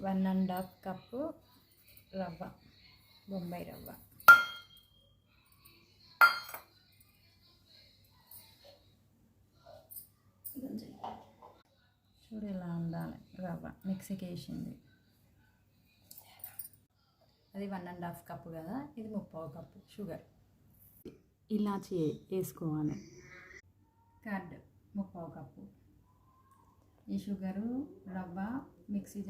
1½ cup రవ్వ, బొంబాయి రవ్వ. చూడు ఇలా ఉండాలి రవ్వ. మిక్సీకి వేసింది అది 1½ కప్పు కదా, ఇది 3/4 కప్పు షుగర్. ఇలాచి వేసుకోవాలి. Curd 3/4 cup. ఈ షుగరు రవ్వ మిక్సీ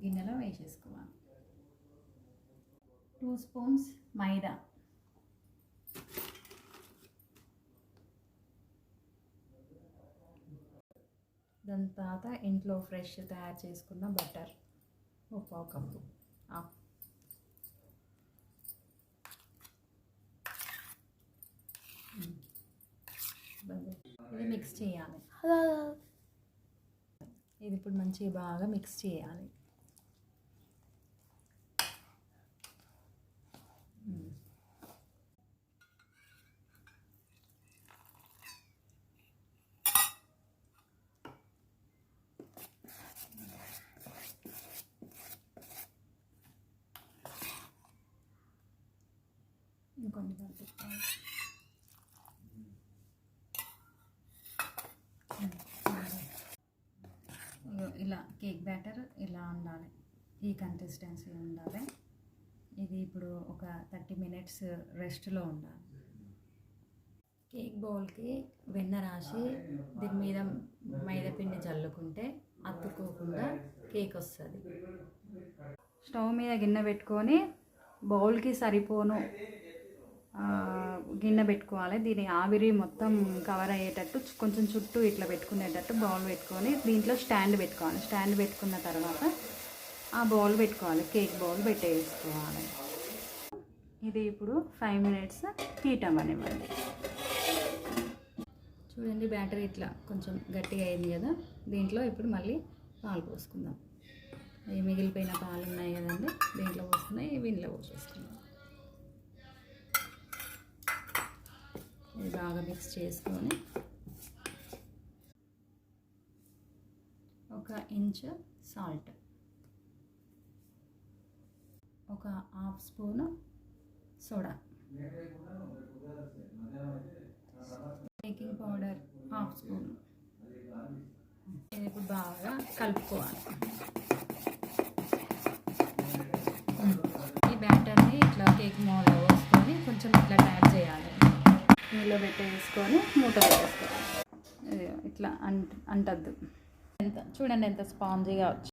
గిన్నెలో వేసేసుకోవాలి. 2 స్పూన్స్ మైదా, దాని తర్వాత ఇంట్లో ఫ్రెష్ తయారు చేసుకున్న బటర్ 3/4 కప్పు. ఇది మిక్స్ చేయాలి. ఇది ఇప్పుడు మంచిగా బాగా మిక్స్ చేయాలి. ఇంకొన్ని కలుపుకోవాలి. ఇలా కేక్ బ్యాటర్ ఇలా ఉండాలి, ఈ కన్సిస్టెన్సీ ఉండాలి. ఇది ఇప్పుడు ఒక 30 మినిట్స్ రెస్ట్లో ఉండాలి. కేక్ బౌల్కి వెన్న రాసి దీని మీద మైదాపిండి చల్లుకుంటే అతుక్కోకుండా కేక్ వస్తుంది. స్టవ్ మీద గిన్నె పెట్టుకొని బౌల్కి సరిపోను గిన్నె పెట్టుకోవాలి. దీని ఆవిరి మొత్తం కవర్ అయ్యేటట్టు కొంచెం చుట్టూ ఇట్లా పెట్టుకునేటట్టు బౌల్ పెట్టుకొని దీంట్లో స్టాండ్ పెట్టుకోవాలి. స్టాండ్ పెట్టుకున్న తర్వాత ఆ బౌల్ పెట్టుకోవాలి, కేక్ బౌల్ పెట్టేసుకోవాలి. ఇది ఇప్పుడు 5 మినిట్స్ హీట్ అవ్వనివ్వండి. చూడండి బ్యాటర్ ఇట్లా కొంచెం గట్టిగా అయింది కదా, దీంట్లో ఇప్పుడు మళ్ళీ పాలు పోసుకుందాం. ఈ మిగిలిపోయిన పాలు ఉన్నాయి కదండి, దీంట్లో పోసుకున్నాయి, వీళ్ళలో పోసేసుకుందాం. ఇది బాగా మిక్స్ చేసుకొని 1 inch salt, 1/2 spoon soda, baking powder 1/2 spoon. ఇది ఇప్పుడు బాగా కలుపుకోవాలి. ఈ బ్యాటర్ని ఇట్లా కేక్ మోల్డ్లో వేసుకొని కొంచెం ఇట్లా తయారు చేయాలి. నీళ్ళు పెట్టేసుకొని మూత పెట్టేసుకోవాలి. ఇట్లా అంటద్దు. చూడండి ఎంత స్పాంజీగా వచ్చి